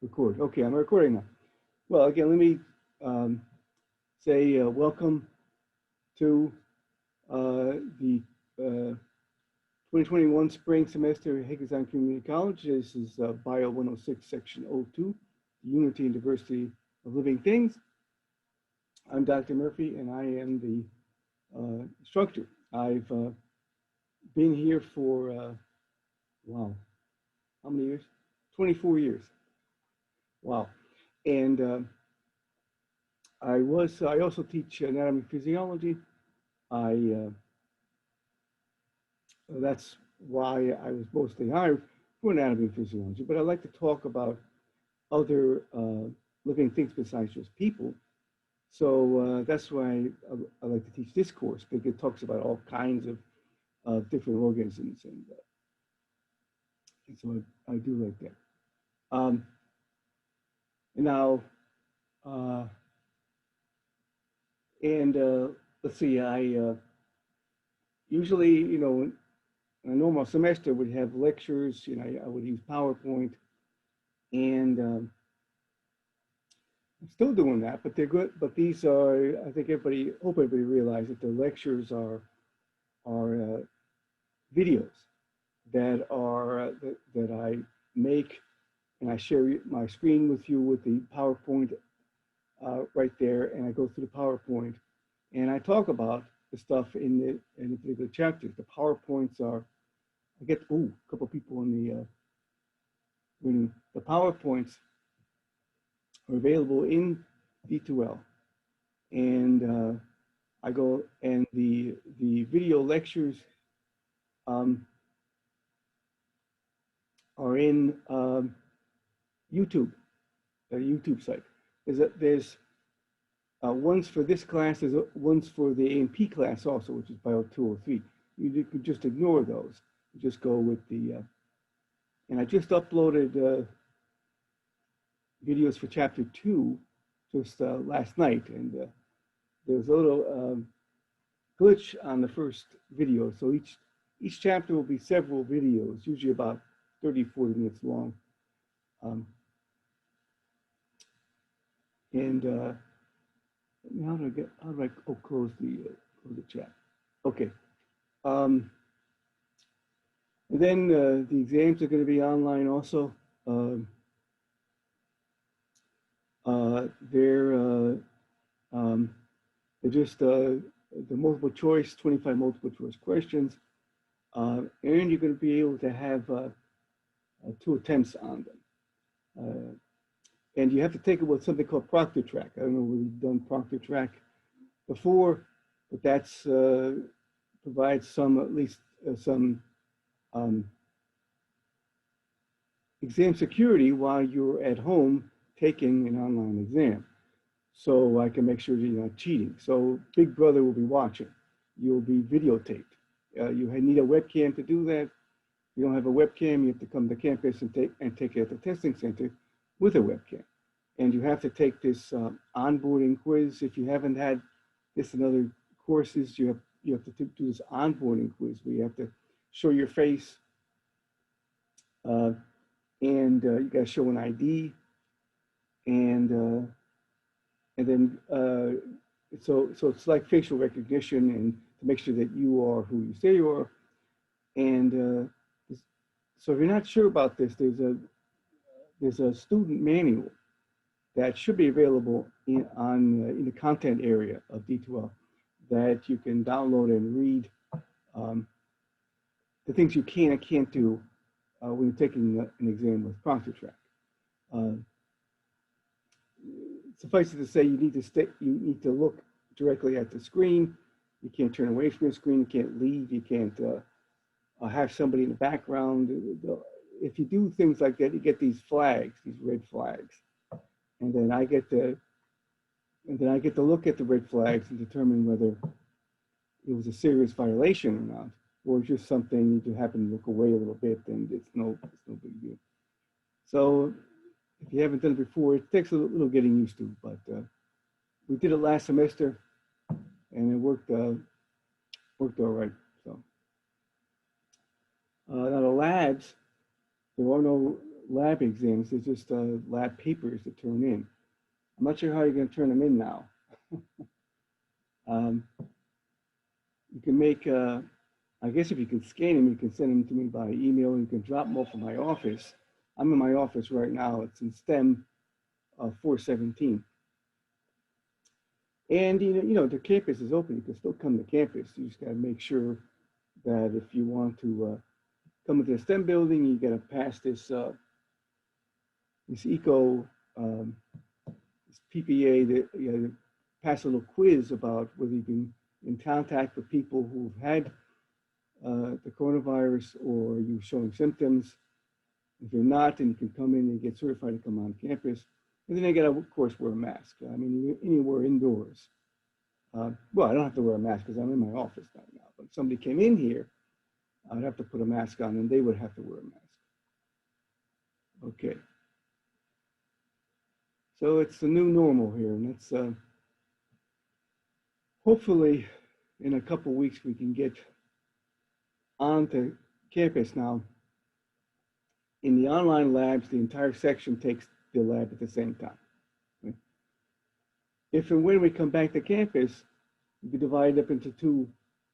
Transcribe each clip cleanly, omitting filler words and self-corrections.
Record. Okay, I'm recording now. Well, again, let me say welcome to the 2021 spring semester at Higginson Community College. This is BIO106, Section 02, Unity and Diversity of Living Things. I'm Dr. Murphy, and I am the instructor. I've been here for, wow, how many years? 24 years. Wow. And I also teach anatomy and physiology. That's why I was mostly hired for anatomy and physiology, but I like to talk about other living things besides just people. So that's why I like to teach this course, because it talks about all kinds of different organisms, and so I do like that. And now, let's see, I usually, in a normal semester would have lectures, I would use PowerPoint, and I'm still doing that, but they're good. But these are, I think hope everybody realizes that the lectures are videos that I make, and I share my screen with you with the PowerPoint right there, and I go through the PowerPoint, and I talk about the stuff in the particular chapters. The PowerPoints are, I get a couple of people in the PowerPoints are available in D2L, and I go, and the video lectures are in YouTube, the YouTube site. There's ones for this class, there's ones for the A&P class also, which is Bio 203. You could just ignore those. You just go with the, and I just uploaded videos for chapter 2 just last night, and there was a little glitch on the first video. So each chapter will be several videos, usually about 30, 40 minutes long. How do I close the chat? Okay. And then the exams are going to be online also. They're just the multiple choice, 25 multiple choice questions. And you're going to be able to have 2 attempts on them. And you have to take it with something called Proctor Track. I don't know whether you've done Proctor Track before, but that's provides at least some exam security while you're at home taking an online exam. So I can make sure that you're not cheating. So Big Brother will be watching. You'll be videotaped. You need a webcam to do that. If you don't have a webcam, you have to come to campus and take it at the testing center with a webcam. And you have to take this onboarding quiz. If you haven't had this in other courses, you have to do this onboarding quiz where you have to show your face, and you got to show an ID, and then so it's like facial recognition, and to make sure that you are who you say you are. And so if you're not sure about this, there's a student manual that should be available in the content area of D2L that you can download and read the things you can and can't do when you're taking an exam with Proctor Track. Suffice it to say, you need to look directly at the screen. You can't turn away from the screen. You can't leave. You can't have somebody in the background. If you do things like that, you get these flags, these red flags, and then I get to look at the red flags and determine whether it was a serious violation or not, or just something you happen to look away a little bit, and it's no big deal. So if you haven't done it before, it takes a little getting used to, but we did it last semester, and it worked all right. So now the labs, there are no lab exams. They're just lab papers to turn in. I'm not sure how you're going to turn them in now. You can make, I guess if you can scan them, you can send them to me by email. You can drop them off in my office. I'm in my office right now. It's in STEM 417. And the campus is open. You can still come to campus. You just got to make sure that if you want to come into the STEM building, you got to pass this this eco this PPA that pass a little quiz about whether you've been in contact with people who've had the coronavirus or you're showing symptoms. If you're not, then you can come in and get certified to come on campus. And then they got to, of course, wear a mask. I mean, anywhere indoors. Well, I don't have to wear a mask because I'm in my office right now. But if somebody came in here, I'd have to put a mask on and they would have to wear a mask. Okay. So it's the new normal here. And it's hopefully in a couple of weeks we can get onto campus now. In the online labs, the entire section takes the lab at the same time. Right? If and when we come back to campus, we can divide it up into two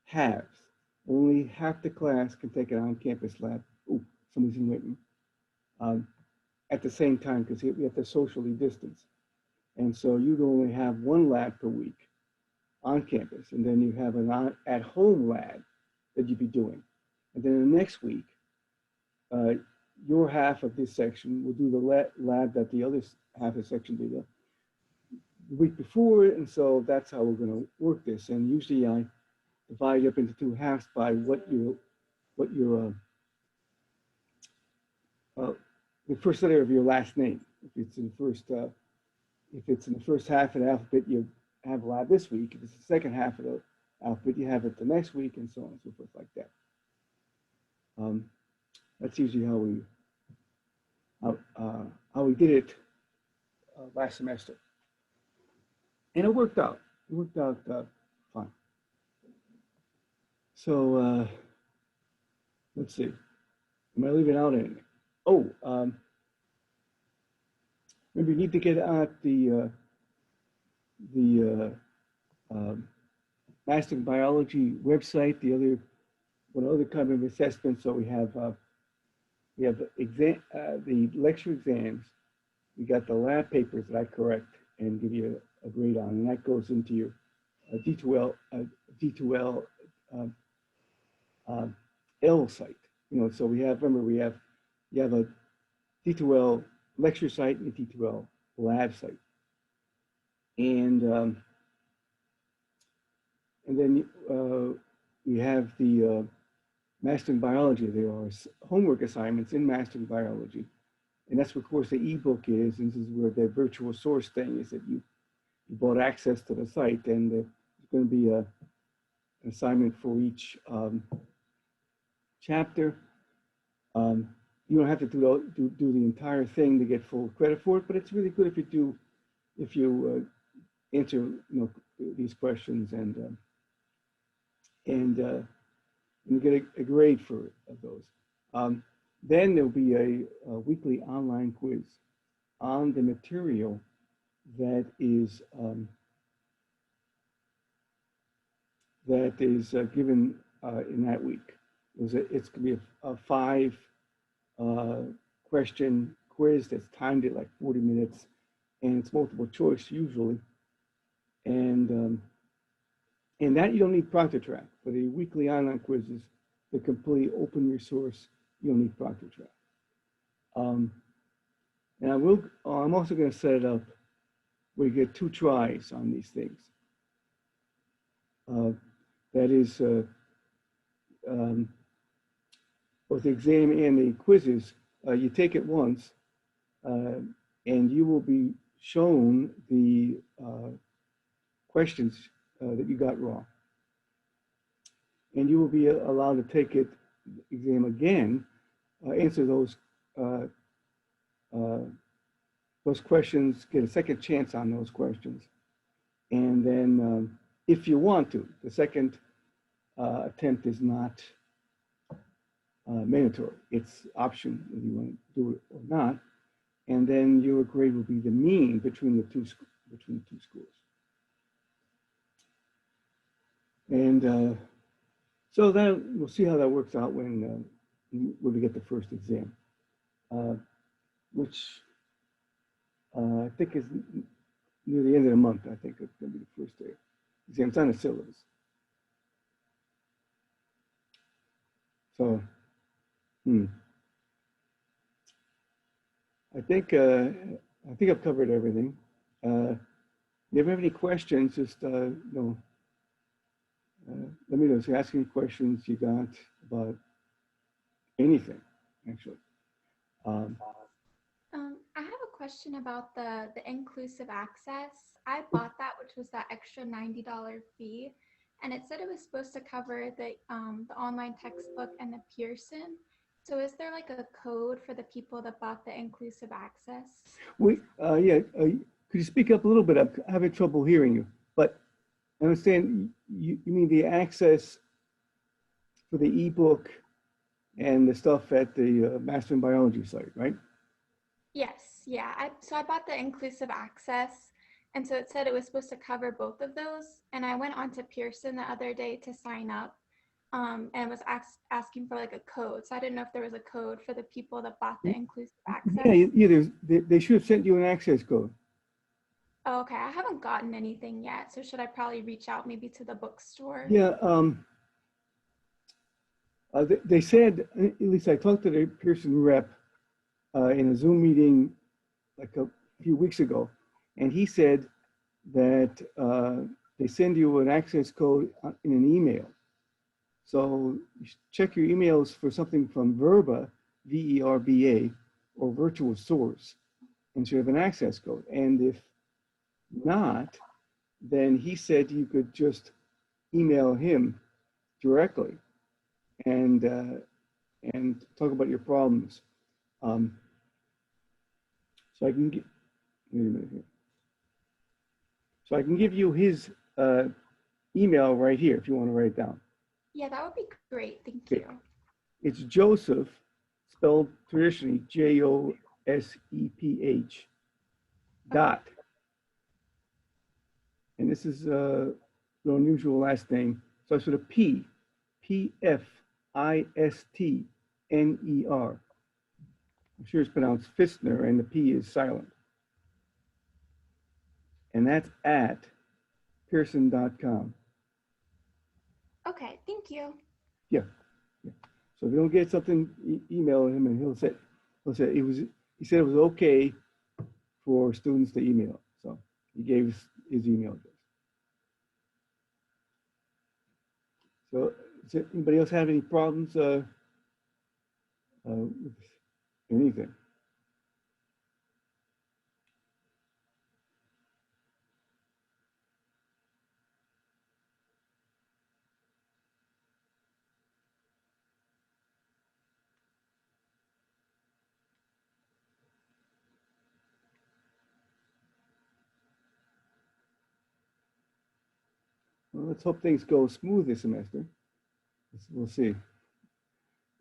halves. Only half the class can take an on-campus lab. Oh, somebody's in waiting. At the same time, because we have to socially distance. And so you'd only have one lab per week on campus, and then you have an at-home lab that you'd be doing. And then the next week, your half of this section will do the lab that the other half of the section did the week before, and so that's how we're going to work this. And usually I divide it up into two halves by what your the first letter of your last name. If it's in the first half of the alphabet, you have a lab this week. If it's the second half of the alphabet, you have it the next week, and so on and so forth like that. That's usually how we did it last semester, and it worked out. It worked out fine. So let's see. Am I leaving out anything? Oh, maybe you need to get at the Mastering Biology website. One other kind of assessment. So we have the lecture exams. We got the lab papers that I correct and give you a grade on, and that goes into your D2L L site. So we have, remember, you have a D2L lecture site and a D2L lab site, and then we have the Mastering Biology. There are homework assignments in Mastering Biology, and that's what, of course, the ebook is. And this is where the virtual source thing is, that you bought access to the site, and there's going to be an assignment for each chapter. You don't have to do the entire thing to get full credit for it, but it's really good if you answer these questions and you get a grade for those. Then there'll be a weekly online quiz on the material that is given in that week. It's going to be a 5 question quiz that's timed at like 40 minutes, and it's multiple choice usually. And that you don't need Proctor Track. For the weekly online quizzes, the complete open resource, you don't need Proctor Track. And I'm also going to set it up where you get 2 tries on these things. That is both the exam and the quizzes. You take it once, and you will be shown the questions that you got wrong. And you will be allowed to take it exam again, answer those questions, get a second chance on those questions. And then if you want to, the second attempt is not mandatory. It's option whether you want to do it or not. And then your grade will be the mean between the two schools. And so that we'll see how that works out when we get the first exam, which I think is near the end of the month. I think it's going to be the first day exam. It's on the syllabus. So, I think I've covered everything. If you have any questions, just let me know. So ask any questions you got about anything, actually. I have a question about the inclusive access. I bought that, which was that extra $90 fee, and it said it was supposed to cover the online textbook and the Pearson. So is there like a code for the people that bought the inclusive access? Could you speak up a little bit? I'm having trouble hearing you, but I understand you mean the access for the ebook and the stuff at the Master in Biology site, right? Yes, yeah. So I bought the inclusive access, and so it said it was supposed to cover both of those. And I went on to Pearson the other day to sign up, and was asking for like a code. So I didn't know if there was a code for the people that bought the inclusive access. They should have sent you an access code. Oh, okay, I haven't gotten anything yet. So should I probably reach out maybe to the bookstore? Yeah, they said, at least I talked to the Pearson rep in a Zoom meeting like a few weeks ago, and he said that they send you an access code in an email. So you should check your emails for something from Verba, VERBA, or Virtual Source, and should have an access code. And if not, then he said you could just email him directly and talk about your problems. So I can get, wait a minute here. So I can give you his email right here if you want to write it down. Yeah, that would be great. Thank you. It's Joseph, spelled traditionally Joseph, dot. And this is an unusual last name. So I sort of Pfistner. I'm sure it's pronounced Fistner, and the P is silent. And that's at Pearson.com. Okay, thank you. Yeah. So if you don't get something, email him, and he said it was okay for students to email. So he gave his email address. So does anybody else have any problems with anything? Well, let's hope things go smooth this semester. We'll see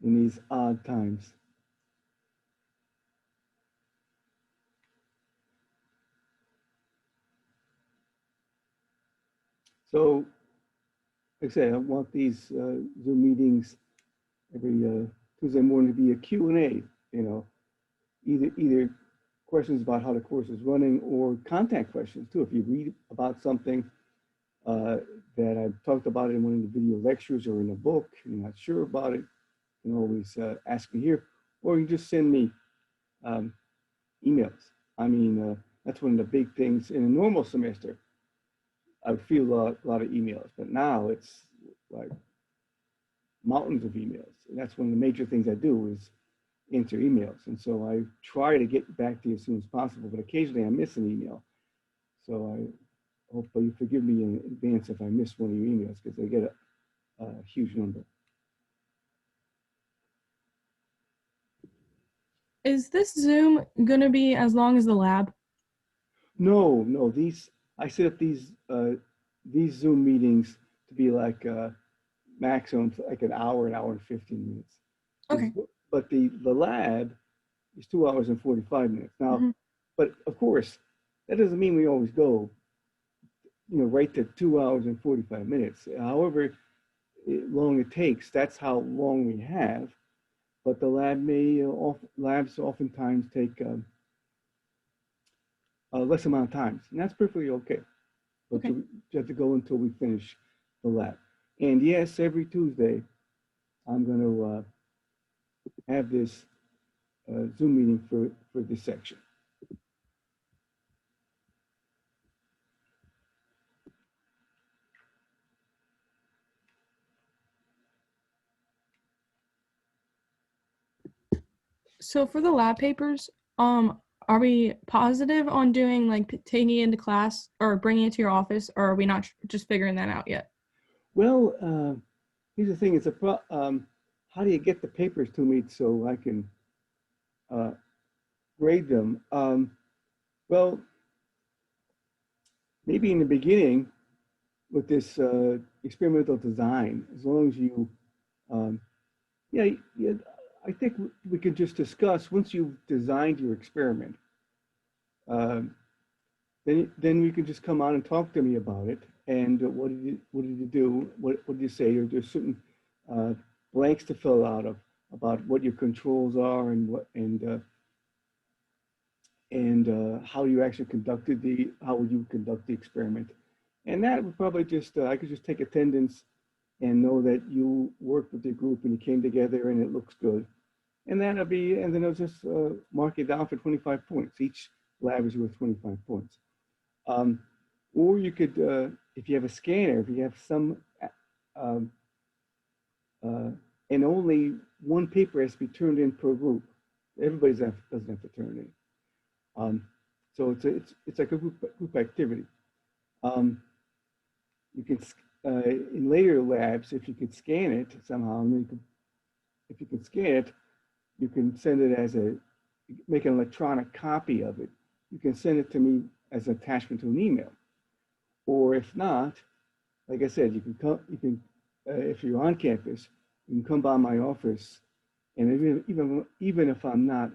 in these odd times. So, like I say, I want these Zoom meetings every Tuesday morning to be a Q&A, either questions about how the course is running or contact questions too. If you read about something that I've talked about in one of the video lectures or in a book, and you're not sure about it, you can always ask me here, or you can just send me emails. I mean, that's one of the big things in a normal semester. I would feel a lot of emails, but now it's like mountains of emails. And that's one of the major things I do is answer emails. And so I try to get back to you as soon as possible, but occasionally I miss an email. So I hope you forgive me in advance if I miss one of your emails, because I get a huge number. Is this Zoom going to be as long as the lab? No, I set up these Zoom meetings to be like maximum like an hour and 15 minutes. Okay. But the lab is 2 hours and 45 minutes. Now, Hmm. but of course, that doesn't mean we always go, right to 2 hours and 45 minutes. However long it takes, that's how long we have. But the labs oftentimes take less amount of time, and that's perfectly okay. But Okay. you have to go until we finish the lab. And yes, every Tuesday, I'm going to have this Zoom meeting for this section. So for the lab papers, are we positive on doing like taking it into class or bringing it to your office, or are we not just figuring that out yet? Well, here's the thing: how do you get the papers to me so I can uh, grade them? Well, maybe in the beginning with this experimental design, as long as you, um, yeah, yeah, I think we could just discuss once you've designed your experiment. Um, then we can just come on and talk to me about it. And what did you do? What did you say? Or there's certain uh, blanks to fill out about what your controls are and how you actually how would you conduct the experiment. And that would probably just I could just take attendance and know that you worked with the group and you came together and it looks good. And then I'll just mark it down for 25 points. Each lab is worth 25 points. Um, or you could, if you have a scanner, if you have some, um, uh, and only one paper has to be turned in per group. Everybody doesn't have to turn it in. Um, so it's like a group activity. Um, you can in later labs, if you could scan it somehow, and if you can scan it, you can send it make an electronic copy of it. You can send it to me as an attachment to an email. Or if not, like I said, if you're on campus, you can come by my office, and even if I'm not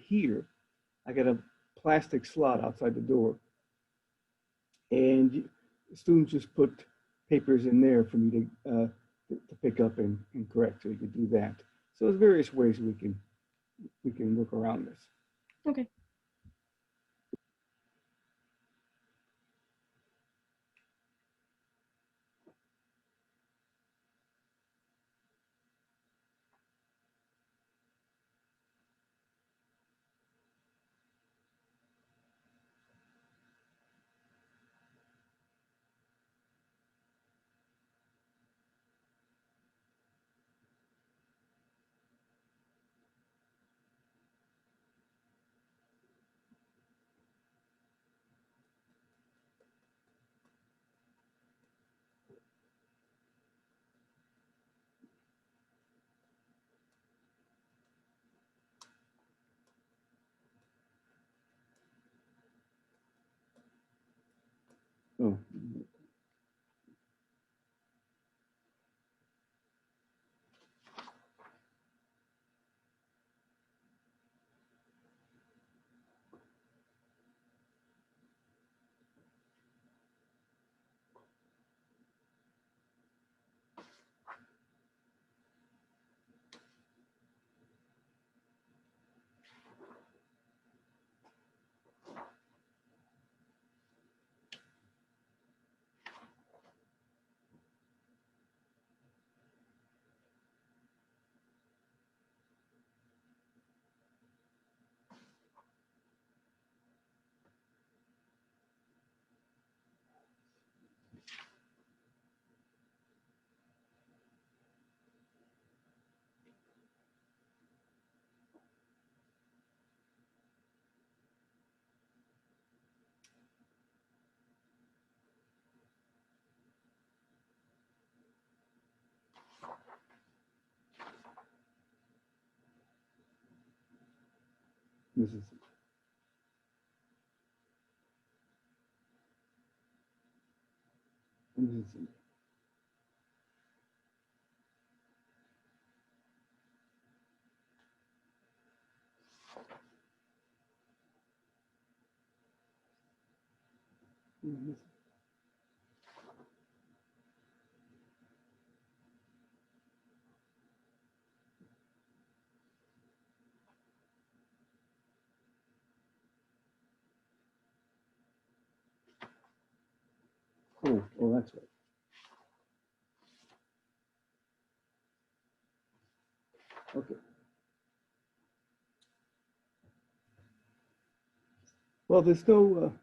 here, I got a plastic slot outside the door, and students just put papers in there for me to pick up and correct. So you can do that. So there's various ways we can work around this. Okay. Oh, this is this is Oh, that's right. Okay. Well, there's no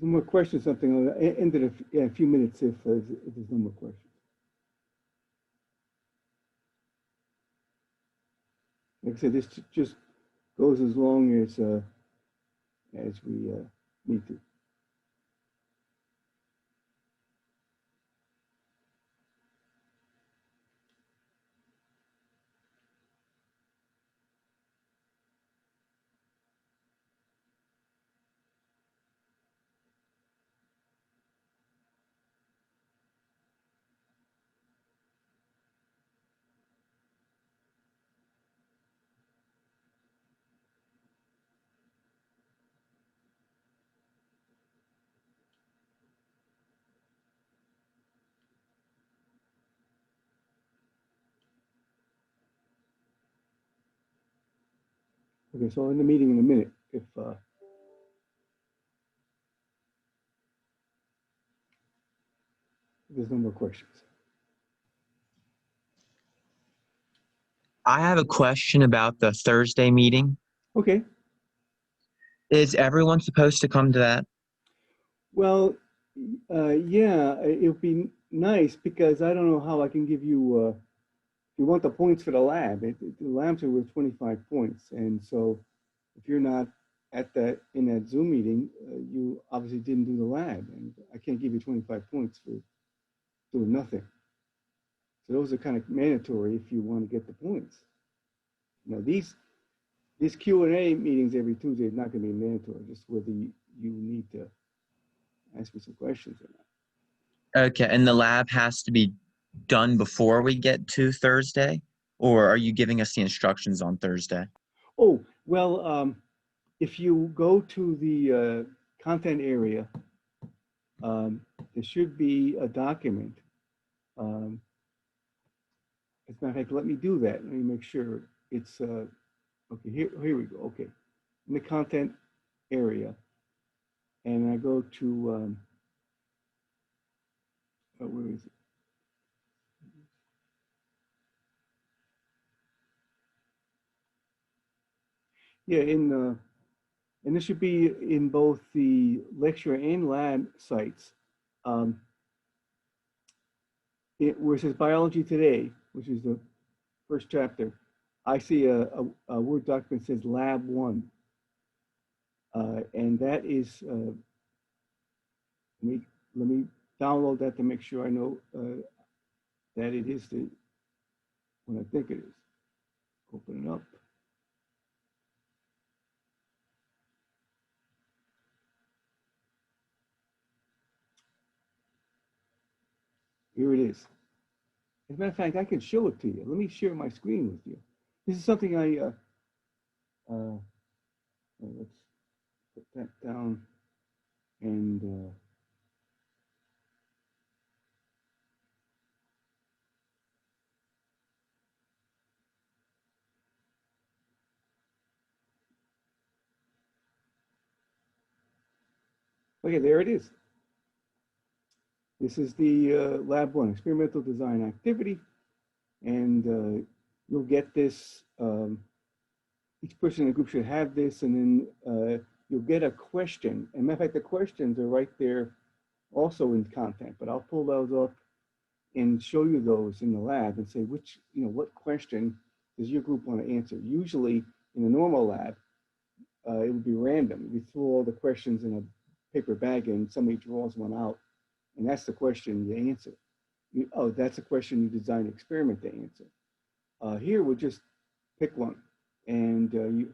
more questions. Something I'll end in a few minutes if there's no more questions. Like I said, this just goes as long as we need to. Okay, so I'll end the meeting in a minute if there's no more questions. I have a question about the Thursday meeting. Okay. Is everyone supposed to come to that? Well, yeah, it would be nice because I don't know how I can give you, if you want the points for the lab, the labs are worth 25 points. And so if you're not in that Zoom meeting, you obviously didn't do the lab, and I can't give you 25 points for doing nothing. So those are kind of mandatory if you want to get the points. Now these Q&A meetings every Tuesday is not going to be mandatory, just whether you need to ask me some questions or not. Okay, and the lab has to be done before we get to Thursday? Or are you giving us the instructions on Thursday? Oh, well, if you go to the content area, there should be a document. As a matter of fact, let me do that. Let me make sure it's, okay, here we go. Okay, in the content area, and I go to, where is it? Yeah, and this should be in both the lecture and lab sites. Where it says Biology Today, which is the first chapter, I see a Word document that says Lab 1. And that is, let me download that to make sure I know that it is the one I think it is. Open it up. Here it is. As a matter of fact, I can show it to you. Let me share my screen with you. This is something let's put that down and okay, there it is. This is the Lab 1, Experimental Design Activity. And you'll get this, each person in the group should have this, and then you'll get a question. And matter of fact, the questions are right there also in content, but I'll pull those up and show you those in the lab and say what question does your group want to answer? Usually in a normal lab, it would be random. We throw all the questions in a paper bag and somebody draws one out, and that's the question you answer. That's a question you design an experiment to answer. Here we'll just pick one, and you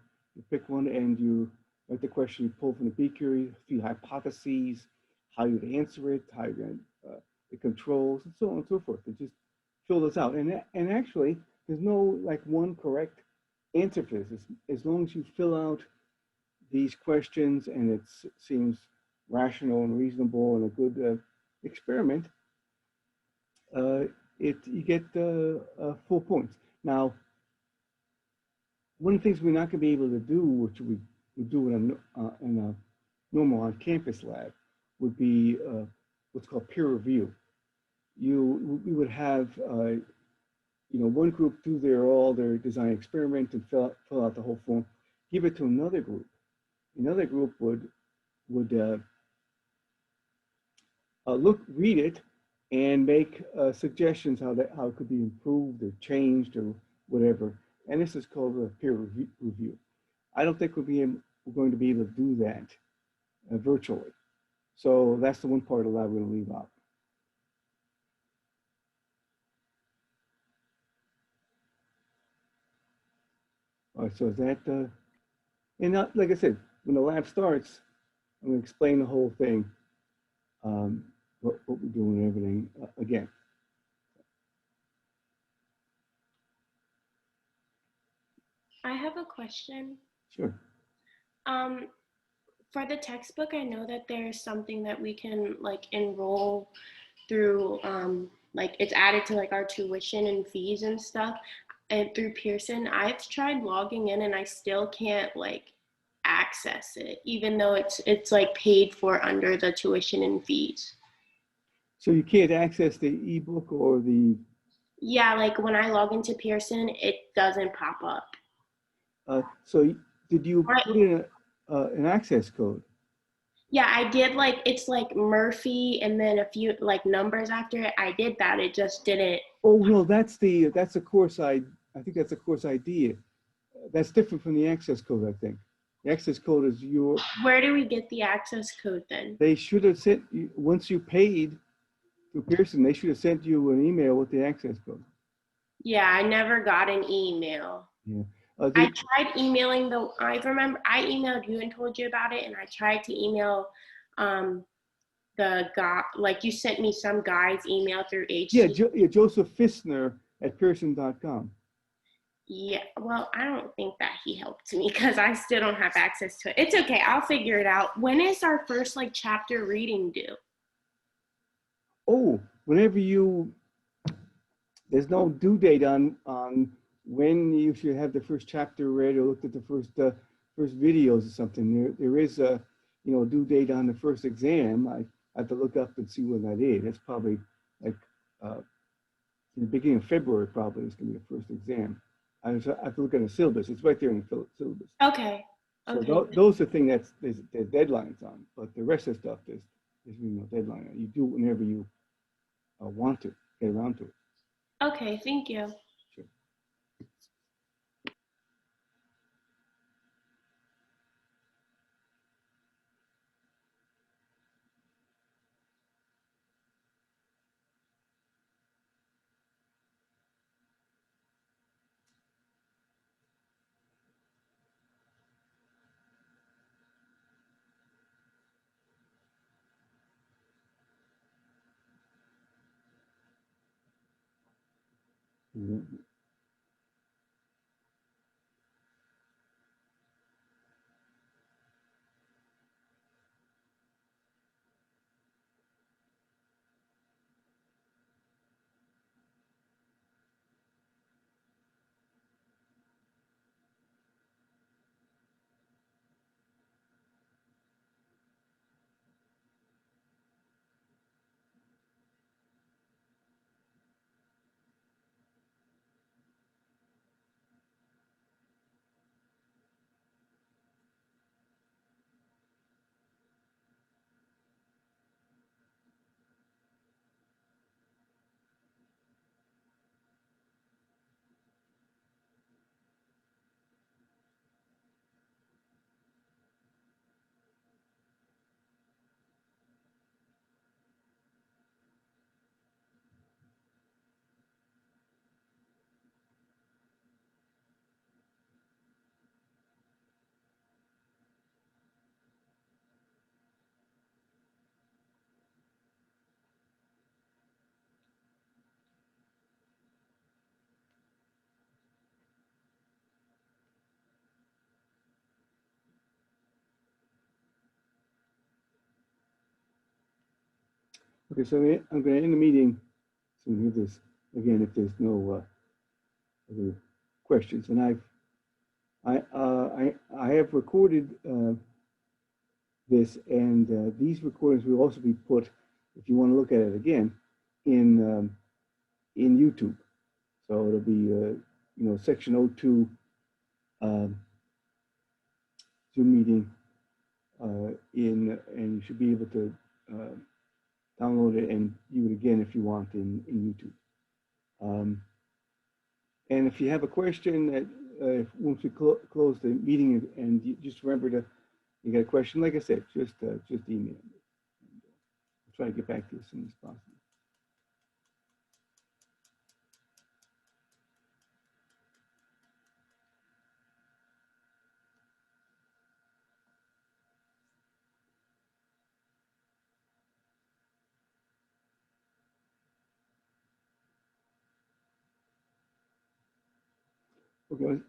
pick one and you write the question you pull from the beaker, a few hypotheses, how you'd answer it, how you're going the controls, and so on and so forth. And just fill this out. And actually, there's no like one correct answer for this. As long as you fill out these questions and it seems rational and reasonable and a good experiment, you get full points. Now, one of the things we're not going to be able to do, which we would do in a normal on-campus lab, would be what's called peer review. We would have one group do all their design experiment and fill out the whole form, give it to another group. Another group would read it and make suggestions how it could be improved or changed or whatever. And this is called a peer review. I don't think we're going to be able to do that virtually. So that's the one part of the lab we're going to leave out. All right, so is that, and like I said, when the lab starts, I'm going to explain the whole thing, what we're doing and everything again. I have a question. Sure. For the textbook, I know that there's something that we can like enroll through, like it's added to like our tuition and fees and stuff, and through Pearson. I've tried logging in and I still can't like access it, even though it's like paid for under the tuition and fees. So you can't access the ebook or the. Yeah, like when I log into Pearson, it doesn't pop up. So did you put in an access code? Yeah, I did. Like it's like Murphy and then a few like numbers after it. I did that. It just didn't. Oh no, that's a course I think that's a course ID. That's different from the access code, I think. The access code is your. Where do we get the access code then? They should have sent you, once you paid through Pearson, they should have sent you an email with the access code. Yeah, I never got an email. Yeah. I tried emailing I remember I emailed you and told you about it, and I tried to email the guy, like you sent me some guy's email through HC. Yeah, Joseph Fissner at Pearson.com. Yeah, well, I don't think that he helped me because I still don't have access to it. It's okay, I'll figure it out. When is our first like chapter reading due? Oh, whenever there's no due date on when you should have the first chapter read or looked at the first videos or something. There is a due date on the first exam. I have to look up and see when that is. That's probably like in the beginning of February. Probably is going to be the first exam. I have to look at the syllabus. It's right there in the syllabus. Okay. So those are the things there's deadlines on, but the rest of the stuff there's really no deadline on. You do it whenever you want to get around to it. Okay, thank you. Sure. Mm-hmm. Okay, so I'm going to end the meeting. So we have this again if there's no other questions. And I have recorded this, and these recordings will also be put, if you want to look at it again, in YouTube. So it'll be section 02 Zoom meeting and you should be able to download it and view it again if you want in YouTube. And if you have a question that once we close the meeting and you just remember to, you got a question, like I said, just email me. I'll try to get back to you as soon as possible. Okay, I'm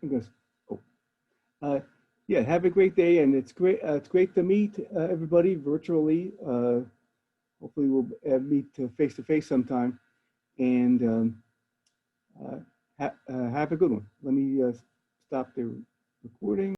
gonna, yeah, have a great day, and it's great to meet everybody virtually. Hopefully we'll meet face to face sometime, and have a good one. Let me stop the recording.